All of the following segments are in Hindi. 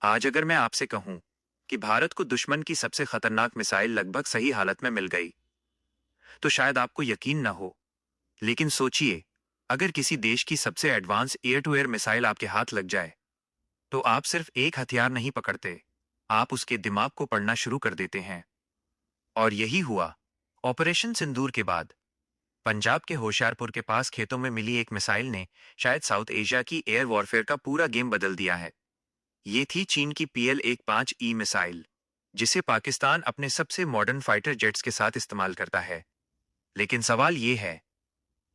आज अगर मैं आपसे कहूं कि भारत को दुश्मन की सबसे खतरनाक मिसाइल लगभग सही हालत में मिल गई, तो शायद आपको यकीन न हो। लेकिन सोचिए, अगर किसी देश की सबसे advance air to air missile आपके हाथ लग जाए, तो आप सिर्फ एक हथियार नहीं पकड़ते, आप उसके दिमाग को पढ़ना शुरू कर देते हैं। और यही हुआ ऑपरेशन सिंदूर के बाद। पंजाब के होशियारपुर के पास खेतों में मिली एक मिसाइल ने शायद साउथ एशिया की एयर वॉरफेयर का पूरा गेम बदल दिया है। ये थी चीन की PL-15E मिसाइल, जिसे पाकिस्तान अपने सबसे मॉडर्न फाइटर जेट्स के साथ इस्तेमाल करता है। लेकिन सवाल ये है,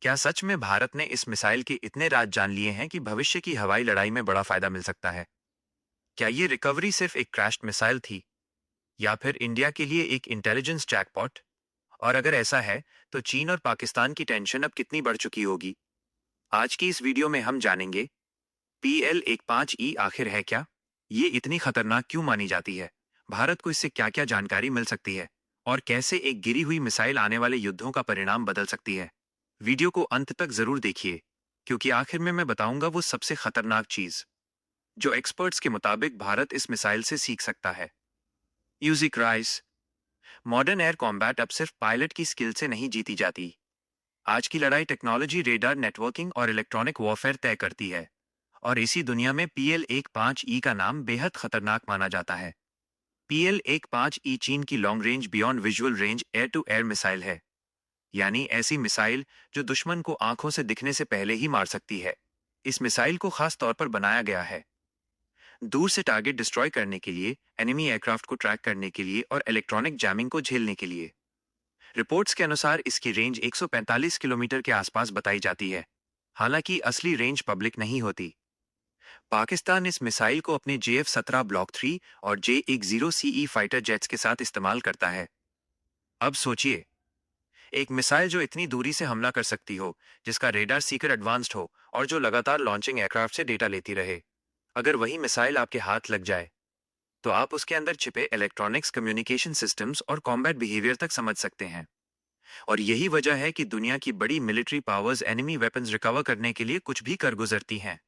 क्या सच में भारत ने इस मिसाइल के इतने राज जान लिए हैं कि भविष्य की हवाई लड़ाई में बड़ा फायदा मिल सकता है? क्या ये रिकवरी सिर्फ एक क्रैश्ड मिसाइल थी, या फिर इंडिया के लिए एक इंटेलिजेंस जैकपॉट? और अगर ऐसा है, तो चीन और पाकिस्तान की टेंशन अब कितनी बढ़ चुकी होगी? आज की इस वीडियो में हम जानेंगे, PL-15E आखिर है क्या? ये इतनी खतरनाक क्यों मानी जाती है? भारत को इससे क्या-क्या जानकारी मिल सकती है? और कैसे एक गिरी हुई मिसाइल आने वाले युद्धों का परिणाम बदल सकती है? वीडियो को अंत तक जरूर देखिए, क्योंकि आखिर में मैं बताऊंगा वो सबसे खतरनाक चीज, जो एक्सपर्ट्स के मुताबिक भारत इस मिसाइल से सीख सकता है। यूजिक राइस। मॉडर्न एयर कॉम्बैट अब सिर्फ पायलट की स्किल से नहीं जीती जाती। आज की लड़ाई टेक्नोलॉजी, रेडार, नेटवर्किंग और इलेक्ट्रॉनिक वॉरफेयर तय करती है। और इसी दुनिया में PL-15E का नाम बेहद खतरनाक माना जाता है। PL-15E चीन की long range beyond visual range air to air missile है, यानी ऐसी मिसाइल जो दुश्मन को आंखों से दिखने से पहले ही मार सकती है। इस मिसाइल को खास तौर पर बनाया गया है दूर से टारगेट डिस्ट्रॉय करने के लिए, एनिमी एयरक्राफ्ट को ट्रैक करने के लिए और इलेक्ट्रॉनिक जैमिंग को झेलने के लिए। रिपोर्ट्स के अनुसार इसकी रेंज 145 किलोमीटर के आसपास बताई जाती है, हालांकि असली रेंज पब्लिक नहीं होती। पाकिस्तान इस मिसाइल को अपने JF-17 ब्लॉक 3 और J-10CE फाइटर जेट्स के साथ इस्तेमाल करता है। अब सोचिए, एक मिसाइल जो इतनी दूरी से हमला कर सकती हो, जिसका रेडार सीकर एडवांस्ड हो और जो लगातार लॉन्चिंग एयरक्राफ्ट से डेटा लेती रहे। अगर वही मिसाइल आपके हाथ लग जाए, तो आप उसके अंदर छिपे इलेक्ट्रॉनिक्स, कम्युनिकेशन सिस्टम्स और कॉम्बैट बिहेवियर तक समझ सकते हैं। और यही वजह है कि दुनिया की बड़ी military powers enemy weapons recover करने के लिए कुछ भी कर गुजरती हैं।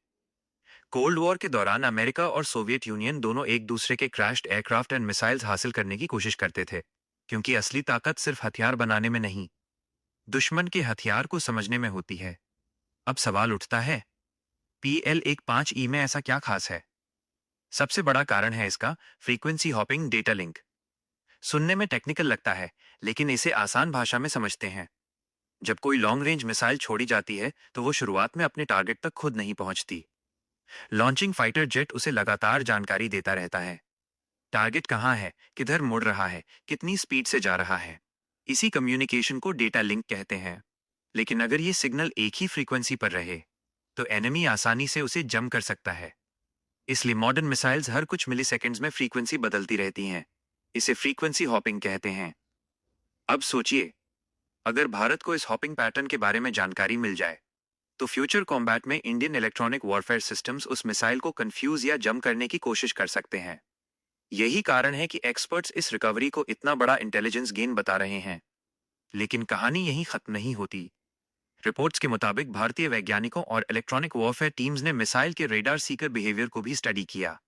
कोल्ड वॉर के दौरान अमेरिका और सोवियत यूनियन दोनों एक दूसरे के क्रैश्ड एयरक्राफ्ट एंड मिसाइल्स हासिल करने की कोशिश करते थे, क्योंकि असली ताकत सिर्फ हथियार बनाने में नहीं, दुश्मन के हथियार को समझने में होती है। अब सवाल उठता है, PL-15E में ऐसा क्या खास है? सबसे बड़ा कारण है इसका फ्रीक्वेंसी हॉपिंग डेटा लिंक। सुनने में टेक्निकल लगता है, लेकिन इसे आसान भाषा में समझते हैं। जब कोई लॉन्ग रेंज मिसाइल छोड़ी जाती है, तो वो शुरुआत में अपने टारगेट तक खुद नहीं पहुंचती। लॉन्चिंग फाइटर जेट उसे लगातार जानकारी देता रहता है। टारगेट कहाँ है, किधर मुड़ रहा है, कितनी स्पीड से जा रहा है। इसी कम्युनिकेशन को डेटा लिंक कहते हैं। लेकिन अगर ये सिग्नल एक ही फ्रीक्वेंसी पर रहे, तो एनिमी आसानी से उसे जम कर सकता है। इसलिए मॉडर्न मिसाइल्स हर कुछ मिलीसेकंड्स में फ्रीक्वेंसी बदलती रहती हैं। इसे फ्रीक्वेंसी हॉपिंग कहते हैं। अब सोचिए, अगर भारत को इस हॉपिंग पैटर्न के बारे में जानकारी मिल जाए, तो फ्यूचर कॉम्बैट में इंडियन इलेक्ट्रॉनिक वॉरफेयर सिस्टम्स उस मिसाइल को कंफ्यूज या जम करने की कोशिश कर सकते हैं। यही कारण है कि एक्सपर्ट्स इस रिकवरी को इतना बड़ा इंटेलिजेंस गेन बता रहे हैं। लेकिन कहानी यहीं खत्म नहीं होती। रिपोर्ट्स के मुताबिक भारतीय वैज्ञानिकों और इलेक्ट्रॉनिक वॉरफेयर टीम्स ने मिसाइल के रेडार सीकर बिहेवियर को भी स्टडी किया।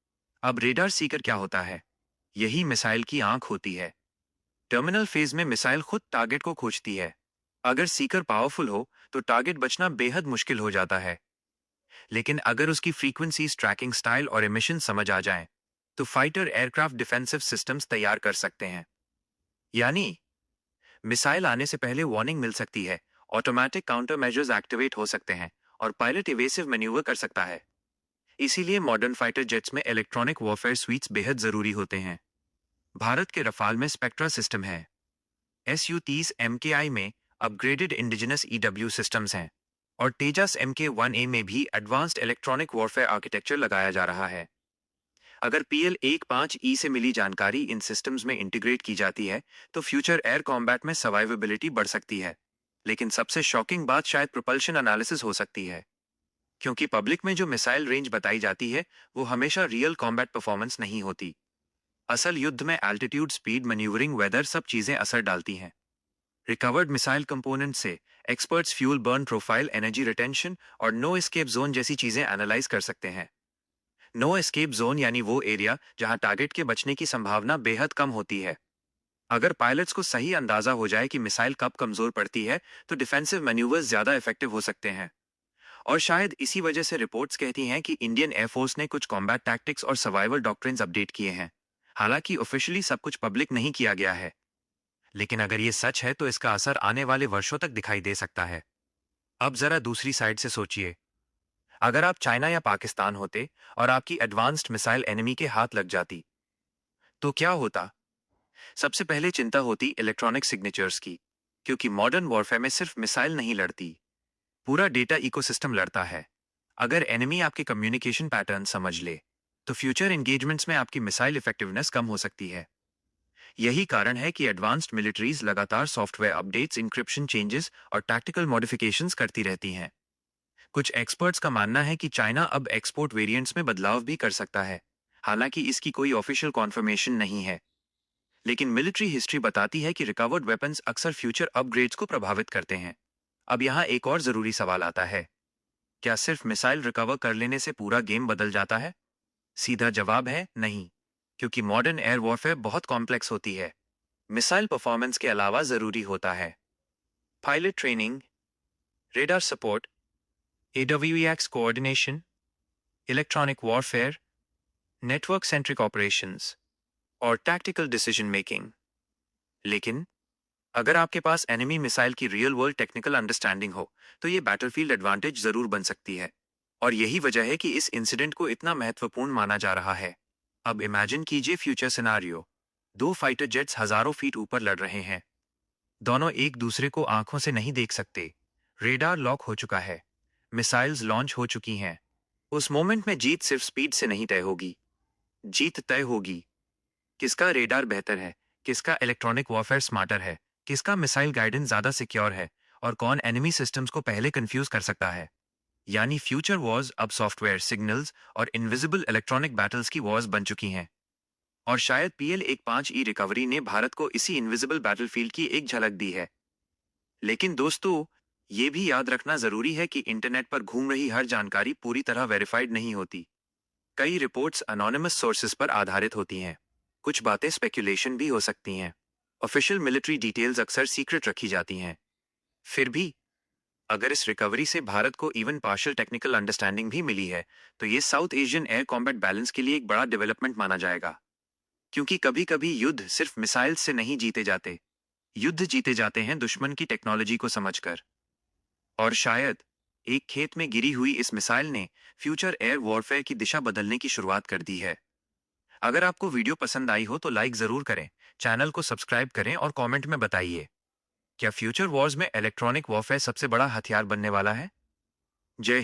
अब रेडार सीकर क्या होता है? यही मिसाइल की आंख होती है। टर्मिनल फेज में मिसाइल खुद टारगेट को खोजती है। अगर सीकर पावरफुल हो, तो टारगेट बचना बेहद मुश्किल हो जाता है। लेकिन अगर उसकी फ्रीक्वेंसीज, ट्रैकिंग स्टाइल और एमिशन समझ आ जाएं, तो फाइटर एयरक्राफ्ट डिफेंसिव सिस्टम्स तैयार कर सकते हैं। यानी मिसाइल आने से पहले वार्निंग मिल सकती है, ऑटोमेटिक काउंटर मेजर्स एक्टिवेट हो सकते हैं और पायलट इवेसिव मैन्यूवर कर सकता है। इसीलिए मॉडर्न फाइटर जेट्स में इलेक्ट्रॉनिक वॉरफेयर स्वीट्स बेहद जरूरी होते हैं। भारत के रफाल में स्पेक्ट्रा सिस्टम है। Su-30 MKI में अपग्रेडेड इंडिजिनस EW सिस्टम्स हैं। और तेजस MK-1A में भी एडवांस्ड इलेक्ट्रॉनिक वॉरफेयर आर्किटेक्चर लगाया जा रहा है। अगर PL-15E से मिली जानकारी इन सिस्टम्स में इंटीग्रेट की जाती है, तो फ्यूचर एयर कॉम्बैट में सर्वाइवेबिलिटी बढ़ सकती है। लेकिन सबसे शॉकिंग बात शायद प्रोपल्शन एनालिसिस हो सकती है, क्योंकि पब्लिक में जो मिसाइल रेंज बताई जाती है, वो हमेशा रियल कॉम्बैट परफॉर्मेंस नहीं होती। असल युद्ध में एल्टीट्यूड, स्पीड, मैन्यूवरिंग, वेदर सब चीजें असर डालती हैं। रिकवर्ड मिसाइल कंपोनेंट से experts fuel burn profile, energy retention और नो एस्केप जोन जैसी चीजें एनालाइज कर सकते हैं। नो एस्केप जोन यानी वो एरिया जहां टारगेट के बचने की संभावना बेहद कम होती है। अगर पायलट्स को सही अंदाजा हो जाए कि मिसाइल कब कमजोर पड़ती है, तो डिफेंसिव मैन्यूवर्स ज्यादा इफेक्टिव हो सकते हैं। और शायद इसी वजह से रिपोर्ट्स कहती हैं कि इंडियन एयरफोर्स ने कुछ कॉम्बैट टैक्टिक्स और सर्वाइवल डॉक्ट्रिन्स अपडेट किए हैं। हालांकि ऑफिशियली सब कुछ पब्लिक नहीं किया गया है, लेकिन अगर ये सच है तो इसका असर आने वाले वर्षों तक दिखाई दे सकता है। अब जरा दूसरी साइड से सोचिए। अगर आप चाइना या पाकिस्तान होते और आपकी एडवांस्ड मिसाइल एनिमी के हाथ लग जाती, तो क्या होता? सबसे पहले चिंता होती इलेक्ट्रॉनिक सिग्नेचर्स की, क्योंकि मॉडर्न वॉरफेयर में सिर्फ मिसाइल नहीं लड़ती, पूरा डेटा इकोसिस्टम लड़ता है। अगर एनिमी आपके कम्युनिकेशन पैटर्न समझ ले, तो फ्यूचर एंगेजमेंट्स में आपकी मिसाइल इफेक्टिवनेस कम हो सकती है। यही कारण है कि एडवांस्ड मिलिट्रीज लगातार सॉफ्टवेयर अपडेट्स, इंक्रिप्शन चेंजेस और टैक्टिकल मॉडिफिकेशंस करती रहती हैं। कुछ एक्सपर्ट्स का मानना है कि चाइना अब एक्सपोर्ट वेरिएंट्स में बदलाव भी कर सकता है, हालांकि इसकी कोई ऑफिशियल कॉन्फर्मेशन नहीं है। लेकिन मिलिट्री हिस्ट्री बताती है कि रिकवर्ड वेपन्स अक्सर फ्यूचर अपग्रेड्स को प्रभावित करते हैं। अब यहाँ एक और जरूरी सवाल आता है, क्या सिर्फ मिसाइल रिकवर कर लेने से पूरा गेम बदल जाता है? सीधा जवाब है नहीं, क्योंकि मॉडर्न एयर वॉरफेयर बहुत कॉम्प्लेक्स होती है। मिसाइल परफॉर्मेंस के अलावा जरूरी होता है pilot training, radar support, AWACS coordination, electronic warfare, network centric operations और टैक्टिकल डिसीजन मेकिंग। लेकिन अगर आपके पास एनिमी मिसाइल की रियल वर्ल्ड टेक्निकल अंडरस्टैंडिंग हो, तो ये बैटलफील्ड एडवांटेज जरूर बन सकती है। और यही वजह है कि इस इंसिडेंट को इतना महत्वपूर्ण माना जा रहा है। अब इमेजिन कीजिए फ्यूचर सिनारियो। दो फाइटर जेट्स हजारों फीट ऊपर लड़ रहे हैं। दोनों एक दूसरे को आंखों से नहीं देख सकते। रेडार लॉक हो चुका है। मिसाइल्स लॉन्च हो चुकी हैं। उस मोमेंट में जीत सिर्फ स्पीड से नहीं तय होगी। जीत तय होगी किसका रेडार बेहतर है, किसका इलेक्ट्रॉनिक वॉरफेयर स्मार्टर है, किसका मिसाइल गाइडेंस ज्यादा सिक्योर है, और कौन एनिमी सिस्टम्स को पहले कंफ्यूज कर सकता है। यानी फ्यूचर वॉर्स अब सॉफ्टवेयर, सिग्नल्स और इनविजिबल इलेक्ट्रॉनिक बैटल्स की वॉर्स बन चुकी हैं। और शायद PL-15E रिकवरी ने भारत को इसी इनविजिबल बैटलफील्ड की एक झलक दी है। लेकिन दोस्तों, ये भी याद रखना जरूरी है कि इंटरनेट पर घूम रही हर जानकारी पूरी तरह वेरीफाइड नहीं होती। कई रिपोर्ट्स अनोनिमस सोर्सेस पर आधारित होती हैं। कुछ बातें स्पेक्यूलेशन भी हो सकती हैं। ऑफिशियल मिलिट्री डिटेल्स अक्सर सीक्रेट रखी जाती हैं। फिर भी अगर इस रिकवरी से भारत को इवन पार्शियल टेक्निकल अंडरस्टैंडिंग भी मिली है, तो ये south Asian air combat balance के लिए एक बड़ा डेवलपमेंट माना जाएगा। क्योंकि कभी कभी युद्ध सिर्फ मिसाइल से नहीं जीते जाते, युद्ध जीते जाते हैं दुश्मन की टेक्नोलॉजी को समझकर। और शायद एक खेत में गिरी हुई इस मिसाइल ने फ्यूचर एयर वॉरफेयर की दिशा बदलने की शुरुआत कर दी है। अगर आपको वीडियो पसंद आई हो तो लाइक जरूर करें, चैनल को सब्सक्राइब करें और कमेंट में बताइए, क्या फ्यूचर वॉर्स में इलेक्ट्रॉनिक वॉरफेयर सबसे बड़ा हथियार बनने वाला है? जय